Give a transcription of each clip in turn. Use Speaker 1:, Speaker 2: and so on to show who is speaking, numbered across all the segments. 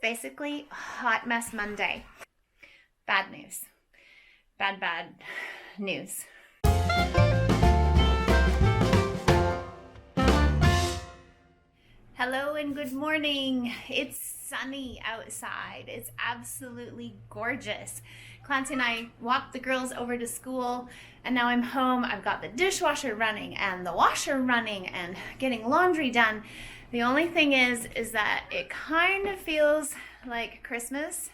Speaker 1: basically Hot Mess Monday. Bad news. Bad news. Hello and good morning. It's sunny outside. It's absolutely gorgeous. Clancy and I walked the girls over to school, and now I'm home. I've got the dishwasher running and the washer running and getting laundry done. The only thing is that it kind of feels like Christmas.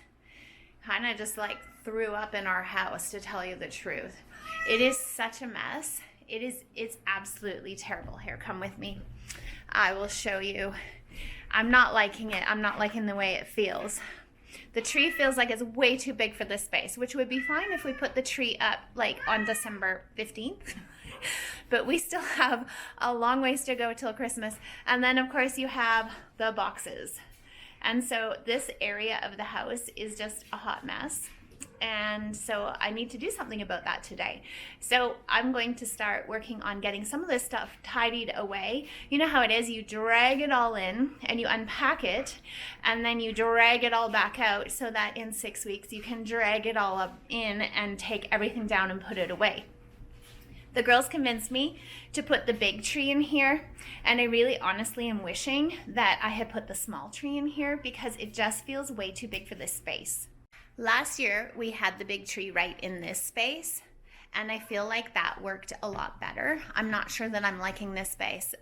Speaker 1: Kind of just like threw up in our house, to tell you the truth. It is such a mess. It's absolutely terrible. Here, come with me. I will show you. I'm not liking it. I'm not liking the way it feels. The tree feels like it's way too big for this space, which would be fine if we put the tree up like on December 15th. But we still have a long ways to go till Christmas. And then of course you have the boxes. And so this area of the house is just a hot mess. And so I need to do something about that today. So I'm going to start working on getting some of this stuff tidied away. You know how it is, you drag it all in and you unpack it, and then you drag it all back out so that in 6 weeks you can drag it all up in and take everything down and put it away. The girls convinced me to put the big tree in here, and I really honestly am wishing that I had put the small tree in here because it just feels way too big for this space. Last year, we had the big tree right in this space, and I feel like that worked a lot better. I'm not sure that I'm liking this space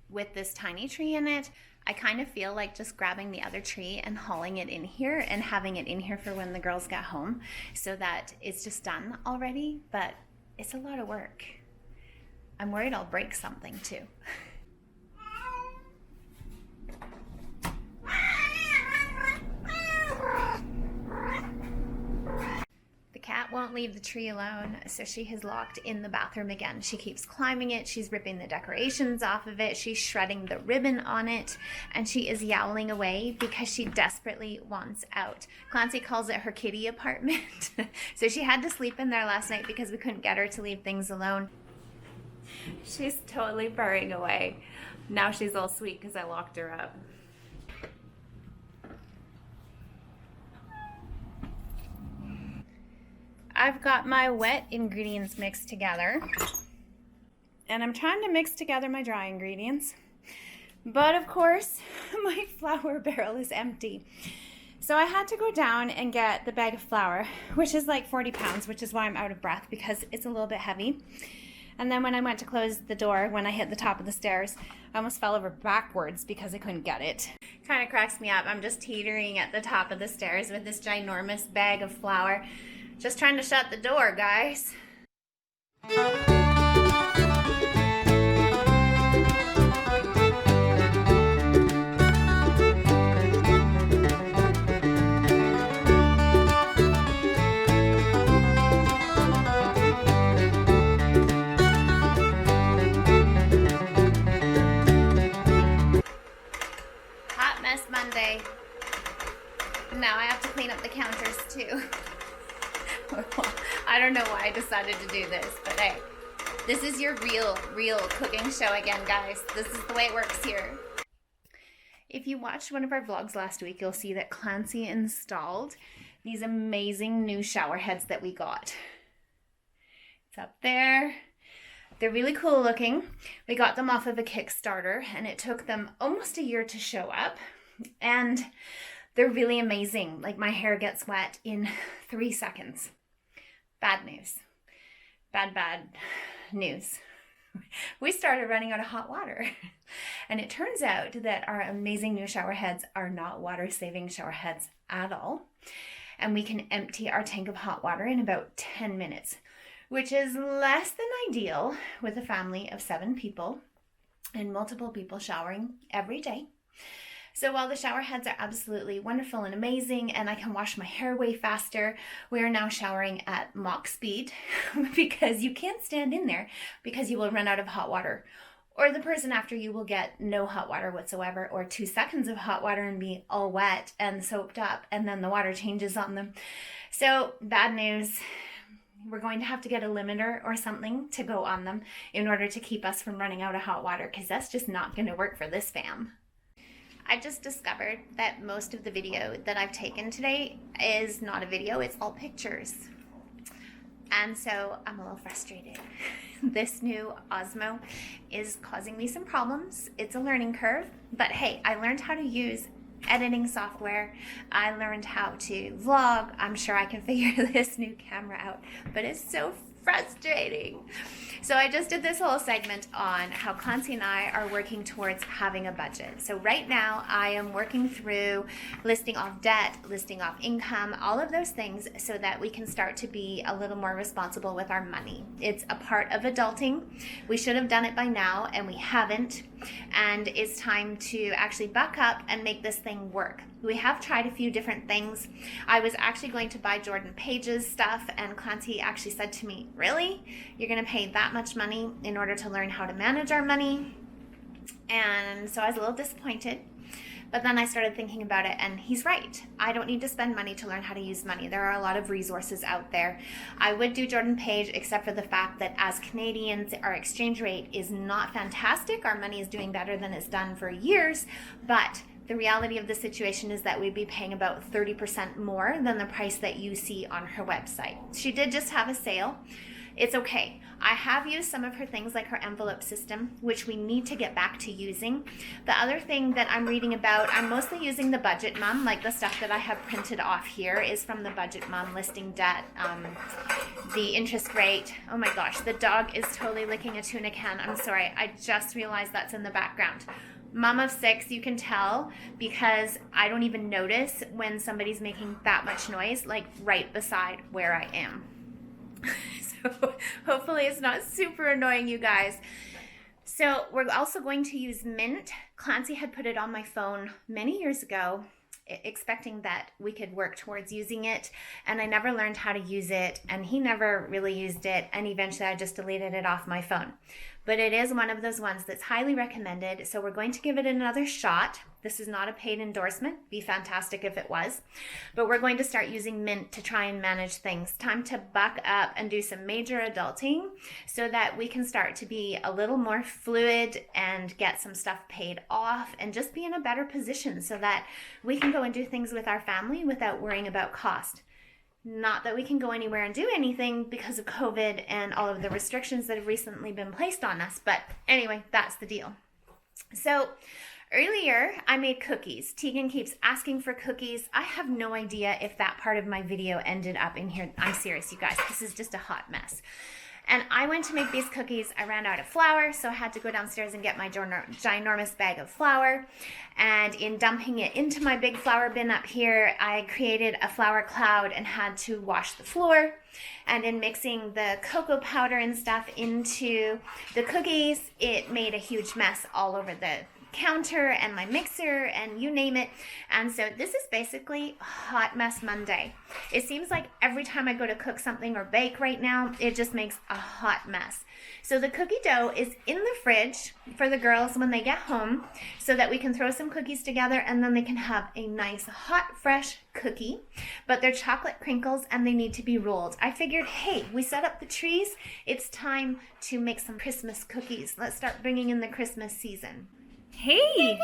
Speaker 1: with this tiny tree in it. I kind of feel like just grabbing the other tree and hauling it in here and having it in here for when the girls get home so that it's just done already, but it's a lot of work. I'm worried I'll break something too. The cat won't leave the tree alone, so she has locked in the bathroom again. She keeps climbing it, she's ripping the decorations off of it, she's shredding the ribbon on it, and she is yowling away because she desperately wants out. Clancy calls it her kitty apartment. So she had to sleep in there last night because we couldn't get her to leave things alone. She's totally purring away. Now she's all sweet because I locked her up. I've got my wet ingredients mixed together, and I'm trying to mix together my dry ingredients, but of course my flour barrel is empty. So I had to go down and get the bag of flour, which is like 40 pounds, which is why I'm out of breath because it's a little bit heavy. And then when I went to close the door, when I hit the top of the stairs, I almost fell over backwards because I couldn't get it. Kind of cracks me up. I'm just teetering at the top of the stairs with this ginormous bag of flour. Just trying to shut the door, guys. Hot Mess Monday. Now I have to clean up the counters too. I don't know why I decided to do this, but hey, this is your real cooking show again, guys. This is the way it works here. If you watched one of our vlogs last week, you'll see that Clancy installed these amazing new shower heads that we got. It's up there. They're really cool looking. We got them off of a Kickstarter, and it took them almost a year to show up, and they're really amazing. Like, my hair gets wet in 3 seconds. Bad news. Bad news. We started running out of hot water. And it turns out that our amazing new shower heads are not water-saving shower heads at all. And we can empty our tank of hot water in about 10 minutes, which is less than ideal with a family of 7 people and multiple people showering every day. So while the shower heads are absolutely wonderful and amazing, and I can wash my hair way faster, we are now showering at Mach speed because you can't stand in there because you will run out of hot water. Or the person after you will get no hot water whatsoever, or 2 seconds of hot water and be all wet and soaked up, and then the water changes on them. So bad news. We're going to have to get a limiter or something to go on them in order to keep us from running out of hot water, because that's just not going to work for this fam. I just discovered that most of the video that I've taken today is not a video, it's all pictures. And so I'm a little frustrated. This new Osmo is causing me some problems. It's a learning curve, but hey, I learned how to use editing software. I learned how to vlog. I'm sure I can figure this new camera out, but it's so frustrating. So I just did this whole segment on how Clancy and I are working towards having a budget. So right now I am working through listing off debt, listing off income, all of those things so that we can start to be a little more responsible with our money. It's a part of adulting. We should have done it by now and we haven't. And it's time to actually buck up and make this thing work. We have tried a few different things. I was actually going to buy Jordan Page's stuff, and Clancy actually said to me, "Really? You're going to pay that much money in order to learn how to manage our money?" And so I was a little disappointed. But then I started thinking about it, and he's right. I don't need to spend money to learn how to use money. There are a lot of resources out there. I would do Jordan Page, except for the fact that as Canadians, our exchange rate is not fantastic. Our money is doing better than it's done for years, but the reality of the situation is that we'd be paying about 30% more than the price that you see on her website. She did just have a sale. It's okay. I have used some of her things like her envelope system, which we need to get back to using. The other thing that I'm reading about, I'm mostly using the Budget Mom, like the stuff that I have printed off here is from the Budget Mom, listing debt, the interest rate. Oh my gosh, the dog is totally licking a tuna can. I'm sorry, I just realized that's in the background. Mom of 6, you can tell because I don't even notice when somebody's making that much noise, like right beside where I am. So hopefully it's not super annoying, you guys. So we're also going to use Mint. Clancy had put it on my phone many years ago, expecting that we could work towards using it, and I never learned how to use it, and he never really used it, and eventually I just deleted it off my phone. But it is one of those ones that's highly recommended, so we're going to give it another shot. This is not a paid endorsement. Be fantastic if it was. But we're going to start using Mint to try and manage things. Time to buck up and do some major adulting so that we can start to be a little more fluid and get some stuff paid off and just be in a better position so that we can go and do things with our family without worrying about cost. Not that we can go anywhere and do anything because of COVID and all of the restrictions that have recently been placed on us. But anyway, that's the deal. So earlier, I made cookies. Tegan keeps asking for cookies. I have no idea if that part of my video ended up in here. I'm serious, you guys. This is just a hot mess. And I went to make these cookies. I ran out of flour, so I had to go downstairs and get my ginormous bag of flour. And in dumping it into my big flour bin up here, I created a flour cloud and had to wash the floor. And in mixing the cocoa powder and stuff into the cookies, it made a huge mess all over the counter and my mixer and you name it. And so this is basically Hot Mess Monday. It seems like every time I go to cook something or bake right now, it just makes a hot mess. So the cookie dough is in the fridge for the girls when they get home so that we can throw some cookies together and then they can have a nice hot fresh cookie. But they're chocolate crinkles and they need to be rolled. I figured, hey, we set up the trees. It's time to make some Christmas cookies. Let's start bringing in the Christmas season. Hey!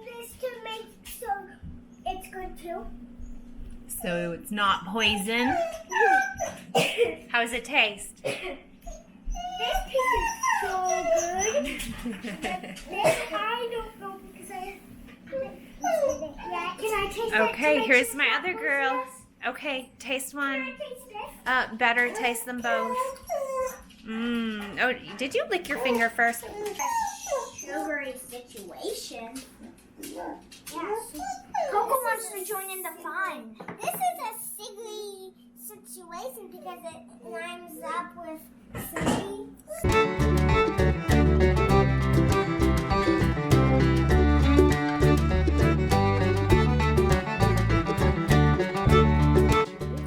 Speaker 2: This to make so it's good too.
Speaker 1: So it's not poison. How does it taste?
Speaker 2: This piece is so good. This I don't know because I. Yeah, can I taste it?
Speaker 1: Okay, here's my other girl. Okay, taste one.
Speaker 2: Can I taste this?
Speaker 1: Better taste them both. Oh, did you lick your finger first?
Speaker 2: Sugary situation. Yeah. Coco wants to join in the fun. This is a sugary situation because it lines up with sugary.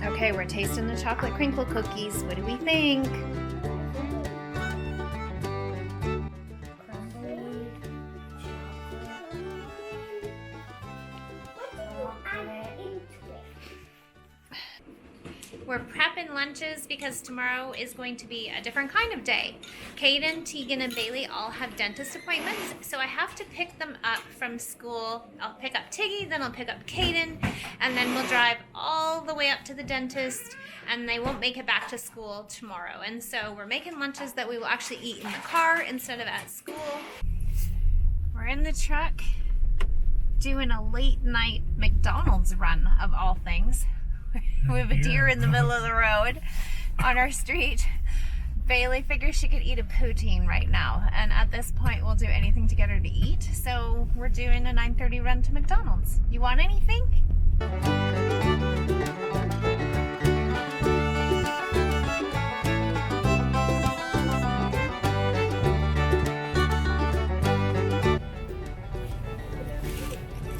Speaker 1: Okay, we're tasting the chocolate crinkle cookies. What do we think? We're prepping lunches because tomorrow is going to be a different kind of day. Caden, Tegan, and Bailey all have dentist appointments, so I have to pick them up from school. I'll pick up Tiggy, then I'll pick up Caden, and then we'll drive all the way up to the dentist, and they won't make it back to school tomorrow. And so we're making lunches that we will actually eat in the car instead of at school. We're in the truck doing a late night McDonald's run of all things. We have a deer in the middle of the road on our street. Bailey figures she could eat a poutine right now, and at this point we'll do anything to get her to eat. So we're doing a 9:30 run to McDonald's. You want anything?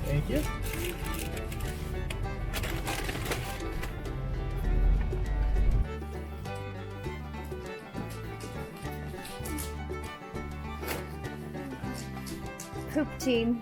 Speaker 3: Thank you.
Speaker 1: Poutine.